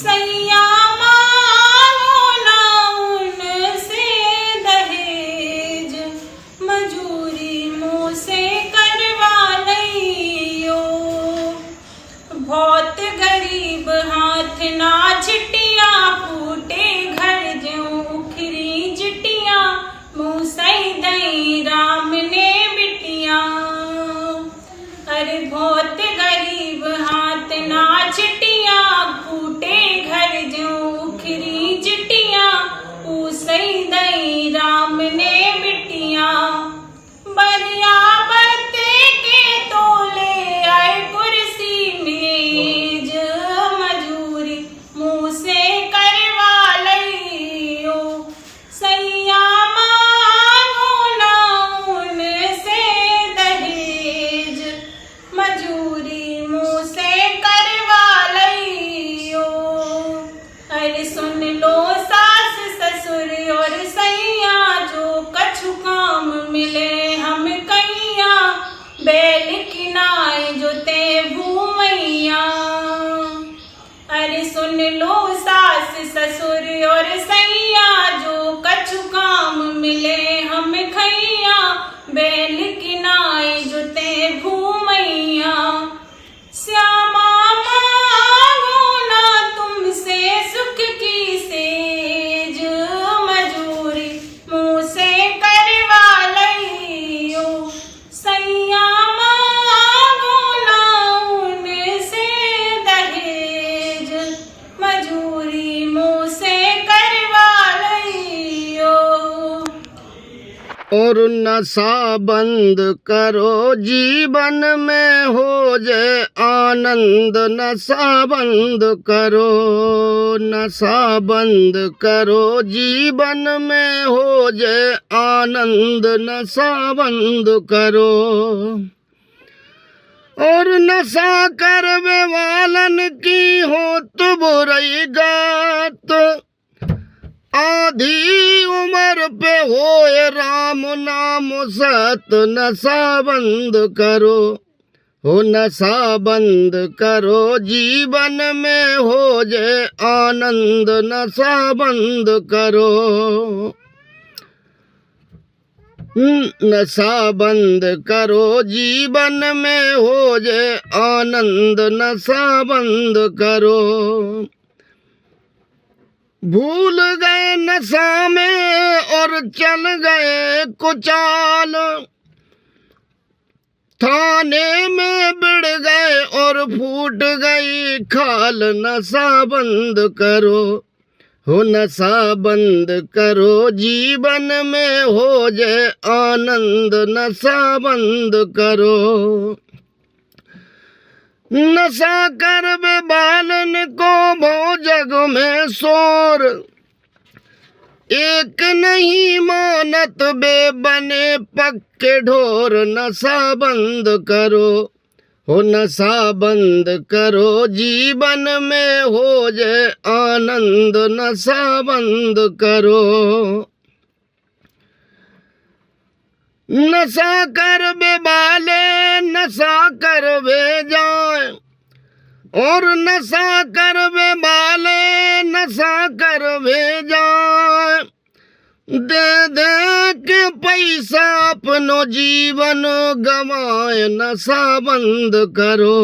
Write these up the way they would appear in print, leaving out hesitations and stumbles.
सैया मांगो ना उनसे दहेज, मजूरी मुँह से करवा लियो। बहुत गरीब हाथ ना छिटिया, फूटे घर ज्यों उखरी जिटिया, मुँह सही दई राम ने बिटिया। अरे बहुत गरीब हाथ ना छिटिया, फूटे घर ज्यों उखरी जिटिया, ऊ सही दई राम ने बिटिया। बरिया बत्ते के तोले आए कुर्सी मेज, मजूरी मुँह से करवा लियो। सैया मांगो ना उनसे दहेज, मजूरी मुँह से करवा लियो। अरे सुन लो सास ससुर और सैया, जो कछु काम मिले हम कैया, बैल किनाए जोते भूमैया। अरे सुन लो सास ससुर और सैया, जो कछु काम मिले हम खैया, बैल किनाए जोते भूमैया। श्यामा मांगो ना तुमसे सुख की सेज, मजूरी मुँह से करवा लियो। सैया मांगो ना उनसे दहेज, मजूरी मुँह से करवा लियो। और नशा बंद करो जीवन में हो जाए आनंद, नशा बंद करो, नशा बंद करो जीवन में हो जाए आनंद, नशा बंद करो। और नशा करवे वालन की हो तो बुराई गात, आधी उम्र पे होए राम नाम सत, नशा बंद करो, हो नशा बंद करो जीवन में हो जाए आनंद, नशा बंद करो। नशा बंद करो जीवन में हो जाए आनंद, नशा बंद करो। भूल गए नशा में और चल गए कुचाल, थाने में बिड़ गए और फूट गई खाल, नशा बंद करो, हो नशा बंद करो जीवन में हो जाए आनंद, नशा बंद करो। नशा करवे बालन को भो जग में शोर, एक नहीं मानत बे बने पक्के ढोर, नशा बंद करो, हो नशा बंद करो जीवन में हो जाए आनंद, नशा बंद करो। नशा करवे वाले नशा करवे जाए, और नशा करवे वाले नशा करवे जाए। दे दे के पैसा अपनो जीवन गवाए, नशा बंद करो,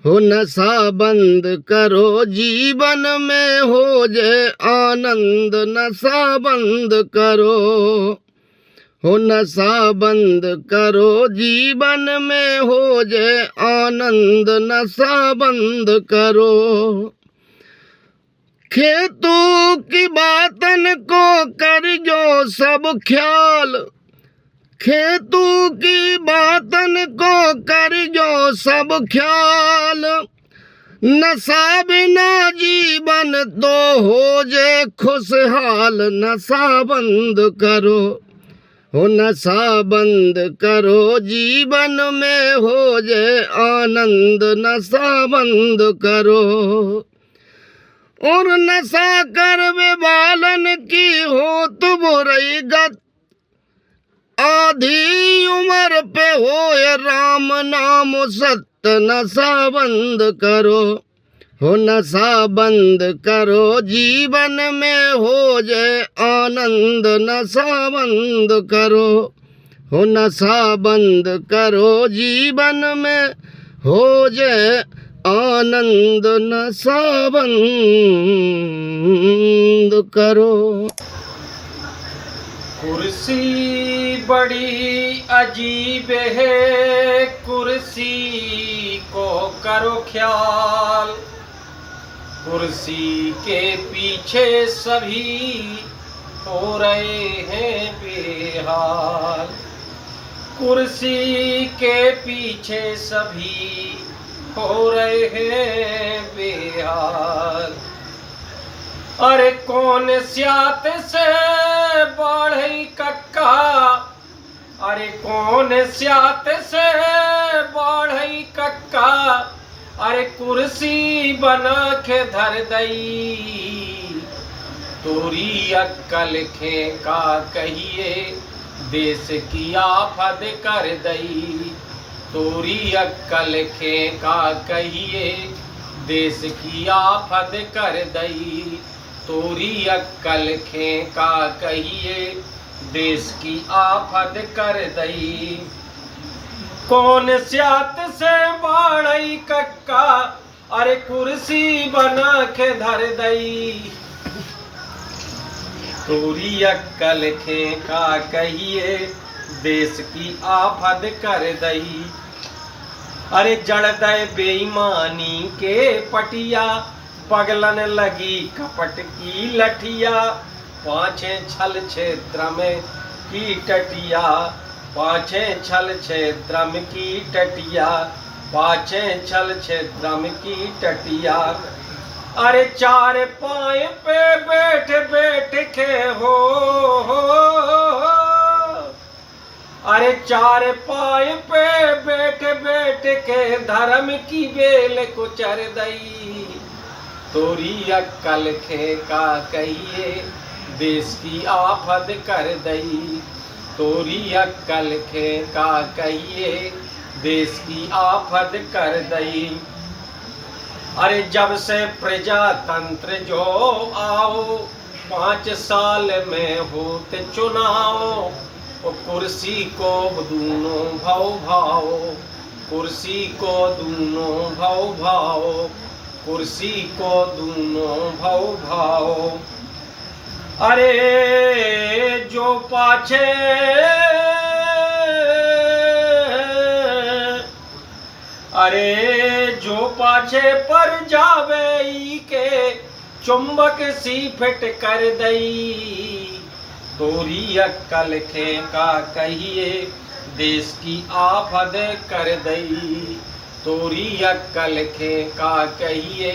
हो नशा बंद करो जीवन में हो जाए आनंद, नशा बंद करो, हो नशा बंद करो जीवन में हो जाए आनंद, नशा बंद करो। खेतों की बातन को कर जो सब ख्याल, खेतों की बातन को कर जो सब ख्याल। नशा बिना जीवन तो हो जाए खुशहाल, नशा बंद करो, हो नशा बंद करो जीवन में हो जाए आनंद, नशा बंद करो। और नशा करवे वालन की हो तो बुराई गत, आधी उम्र पे होए राम नाम सत्य, नशा बंद करो, हो नशा बंद करो जीवन में हो जाए आनंद, नशा बंद करो, हो नशा बंद करो जीवन में हो जाए आनंद, नशा बंद करो। कुर्सी बड़ी अजीब है, कुर्सी को करो ख्याल, कुर्सी के पीछे सभी हो रहे हैं बेहाल, कुर्सी के पीछे सभी हो रहे हैं बेहाल। अरे कौन स्यात से बढ़ई कक्का, अरे कौन स्यात से बढ़ई कक्का, अरे कुर्सी बना के धर दई, तोरी अक्कल खेका कहिए देश की आफत कर दई, तोरी अक्कल खेका कहिए देश की आफत कर दई, तोरी अक्कल खेका कहिए देश की आफत कर दई। कौन स्यात से बाड़ई कक्का, अरे कुर्सी बना के धर दई, तोरी अक्कल खेका कहिए देश की आफत कर दई। अरे जड़ दे बेईमानी के पटिया, पगलन लगी कपट की लठिया, पाछे छल क्षेत्र में की टटिया, पाछे छल क्षेत्र में की टटिया, पाछे छल क्षेत्र में की टटिया। अरे चार पाए पे बैठ बैठ के हो, अरे चार पाए पे बैठ बैठ के धर्म की बेल कुचर दई, तोरी अक्कल खेका कहिए देश की आफत कर दई, तोरी अक्कल खेका कहिए देश की आफत कर दई। अरे जब से प्रजातंत्र जो आओ, 5 साल में होते चुनाव, कुर्सी को दूनों भाव भाव, कुर्सी को दूनों भाव भाव, कुर्सी को दूनों भाव भाव। अरे जो पाछे, अरे जो पाछे पर जावे के चुंबक सी फिट कर दई, तोरी अक्कल खेका कहिए देश की आफत कर दई, तोरी अक्कल खेका कहिए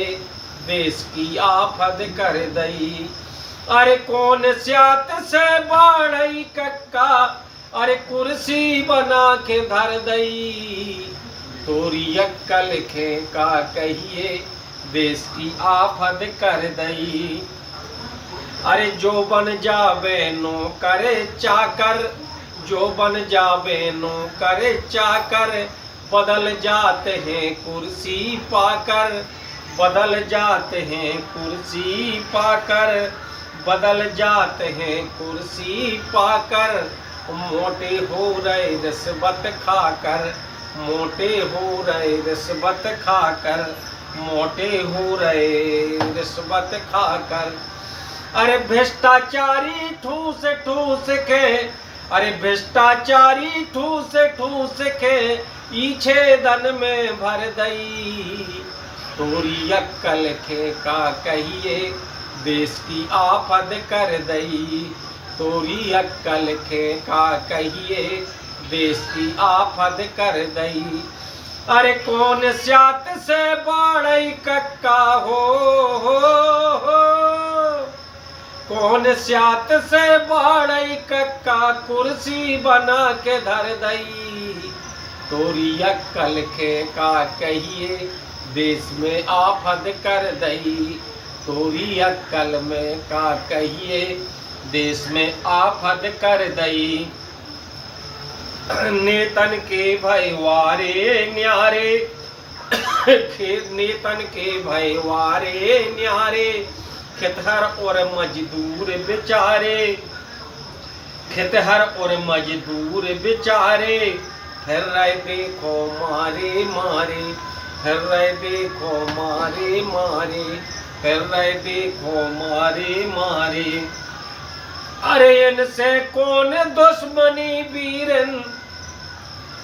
देश की आफत कर दई। अरे कौन स्यात से बाड़ई कक्का, अरे कुर्सी बना के धर दई, तोरी अक्कल खेका कहिए देश की आफत कर दई। अरे जो बन जावे नो करे चाकर, जो बन जावे नो करे चाकर, बदल जाते हैं कुर्सी पाकर, बदल जाते हैं कुर्सी पाकर, बदल जाते हैं कुर्सी पाकर, मोटे हो रहे रिश्वत खाकर, मोटे हो रहे रिश्वत खाकर, मोटे हो रहे रिश्वत खाकर। अरे भ्रष्टाचारी ठूस ठूस के, अरे भ्रष्टाचारी ठूस ठूस के ईछे धन में भर दई, तोरी अक्कल खेका कहिए देश की आफत कर दई, तोरी अक्कल खेका कहिए देश की आफत कर दई। अरे कौन स्यात से बाड़ई कक्का हो, कौन स्यात से बाड़ई कक्का, कुर्सी बना के धर दई, तोरी अक्कल खेका कहिए देश में आफत कर दई, तोरी अक्कल में का कहिए देश में आफत कर दई। नेतन के भयवारे न्यारे नेतन के भयवारे न्यारे, खेतहर और मजदूर बेचारे, खेतहर और मजदूर बेचारे, फिर रहे देखो मारे मारे, फिर रहे देखो मारे मारे, फिर रहे देखो मारे मारे। अरे इनसे कौन दुश्मनी वीरन,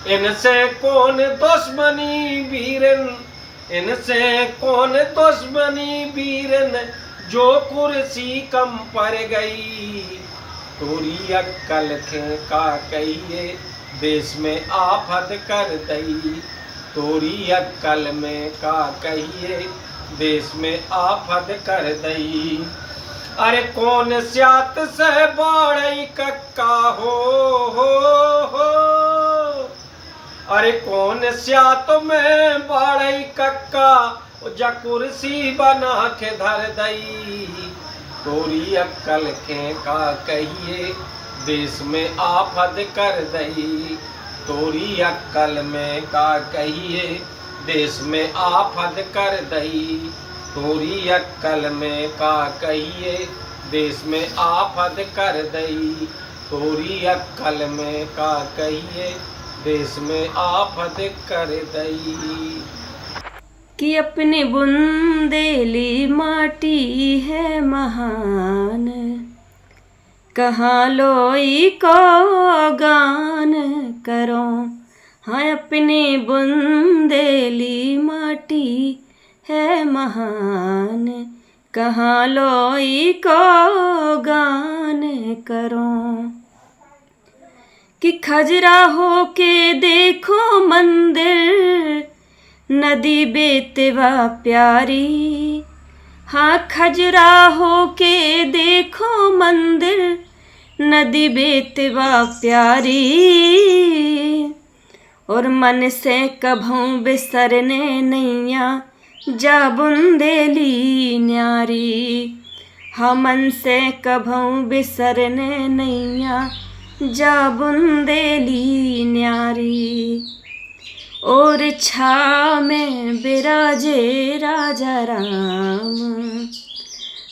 इनसे कौन दुश्मनी वीरन, इनसे कौन दुश्मनी वीरन, जो कुर्सी कम पर गई। तोरी अक्कल का कहिए, देश में आफत कर दई। तोरी अक्कल में का कहिए, देश में आफत कर दई। अरे कौन स्यात से बाड़ई कक्का हो, अरे कौन स्यात में बाड़ई कक्का, जा कुर्सी बना के धर दई। तोरी अक्कल का कहिए, देश में आफत कर दई। तोरी अक्कल में का कहिए, देश में आफत कर दई। तोरी अक्कल में का कहिए, देश में आफत कर दई। तोरी अक्कल में का कहिए, देश में आफत कर दई। कि अपनी बुंदेली माटी है महान, कहाँ लोई को गान करो। हाँ अपनी बुंदेली माटी है महान, कहाँ लोई को गान करो। कि खजुराहो के देखो मंदिर, नदी बेतवा प्यारी। हाँ खजुराहो के देखो मंदिर, नदी बेतवा प्यारी। और मन से कभों बिसरने नैया, जा बुंदेली न्यारी। हाँ मन से कभों बिसरने नैया, जा बुंदेली न्यारी। और छा में बिराजे राजा राम,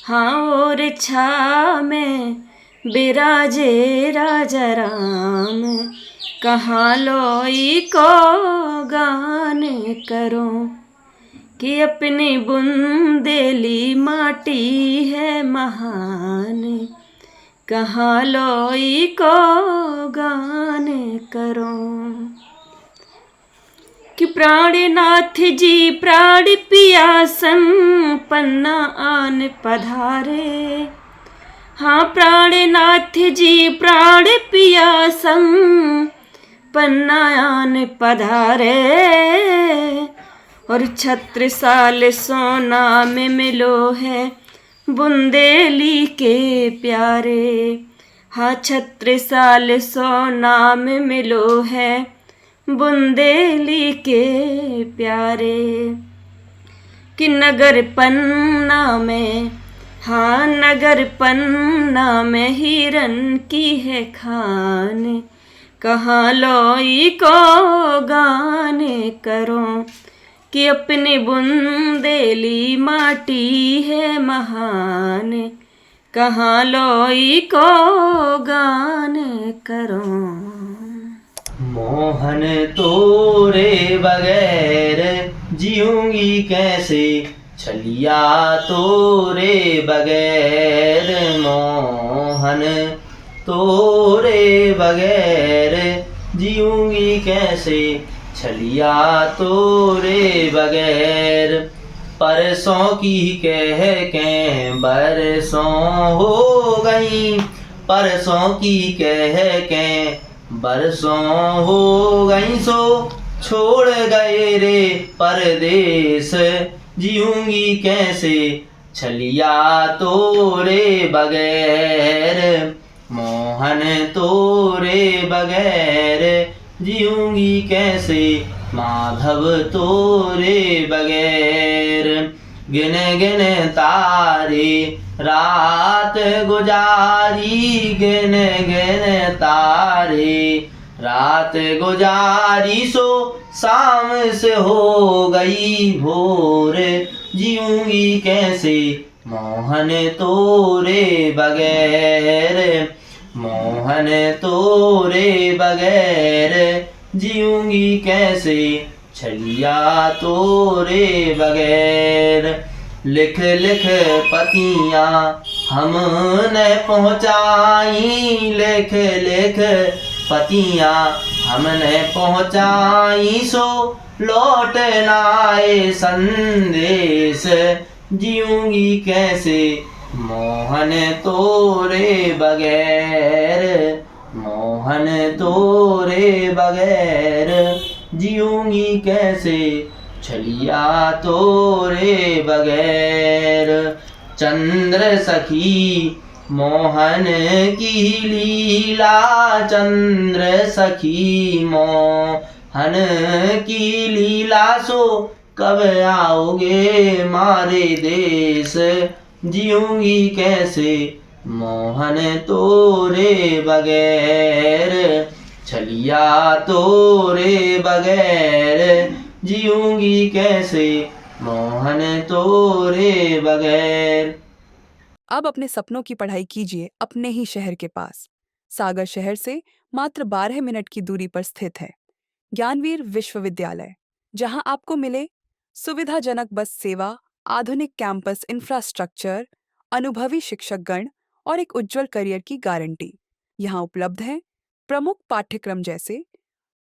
हाँ और छा में बिराजे राजा राम। कहाँ लोई को गान करो, कि अपनी बुंदेली माटी है महान, कहाँ लोई को गान करो। कि प्राणनाथ जी प्राण पियासन, पन्ना आन पधारे। हाँ प्राणनाथ जी प्राण पियासन, पन्ना आन पधारे। और छत्रसाल सोना में मिलो है, बुंदेली के प्यारे। हाँ छत्रसाल सोना में मिलो है, बुंदेली के प्यारे। कि नगर पन्ना में, हाँ नगर पन्ना में हिरन की है खान। कहाँ लोई को गान करो, कि अपनी बुंदेली माटी है महान, कहाँ लोई को गान करो। मोहन तोरे बगैर जीऊंगी कैसे, छलिया तोरे बगैर। मोहन तोरे बगैर जीऊंगी कैसे, छलिया तोरे बगैर। परसों की कह के बरसों हो गई, परसों की कह के बरसों हो गई। सो छोड़ गए रे परदेस, जीऊंगी कैसे, छलिया तोरे बगैर। मोहन तोरे बगैर जीऊंगी कैसे, माधव तोरे बगैर। गिन गिन तारे रात गुजारी, गिन गिन तारे रात गुजारी सो शाम से हो गई भोर, जीऊंगी कैसे मोहन तोरे बगैर, मोहन तोरे बगैर, जीऊंगी कैसे छलिया तोरे बगैर। लिख लिख पतियाँ हमने पहुँचाई, लिख लिख पतियाँ हमने पहुँचाई, सो लौट नाए संदेश, जीऊंगी कैसे मोहन तोरे बगैर, मोहन तोरे बगैर, जीऊंगी कैसे छलिया तोरे बगैर। चंद्र सखी मोहन की लीला, चंद्र सखी मोहन की लीला, सो कब आओगे मारे देश, जीऊंगी कैसे मोहन तोरे बगैर, छलिया तोरे बगैर, जीऊंगी कैसे मोहन तोरे बगैर। अब अपने सपनों की पढ़ाई कीजिए अपने ही शहर के पास। सागर शहर से मात्र 12 मिनट की दूरी पर स्थित है ज्ञानवीर विश्वविद्यालय, जहां आपको मिले सुविधाजनक बस सेवा, आधुनिक कैंपस इंफ्रास्ट्रक्चर, अनुभवी शिक्षकगण और एक उज्जवल करियर की गारंटी। यहाँ उपलब्ध है प्रमुख पाठ्यक्रम जैसे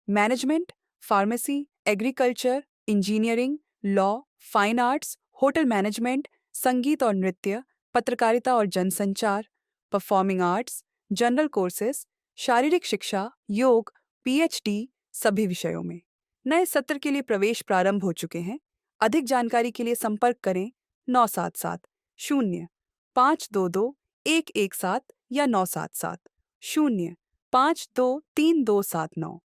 management, pharmacy, agriculture, engineering, law, fine arts, hotel management, संगीत और नृत्य, पत्रकारिता और जनसंचार, परफॉर्मिंग आर्ट्स, जनरल कोर्सेज, शारीरिक शिक्षा, योग, पीएचडी सभी विषयों में। नए सत्र के लिए प्रवेश प्रारंभ हो चुके हैं। अधिक जानकारी के लिए संपर्क करें 977 0 522 117 या 977 0 523 279।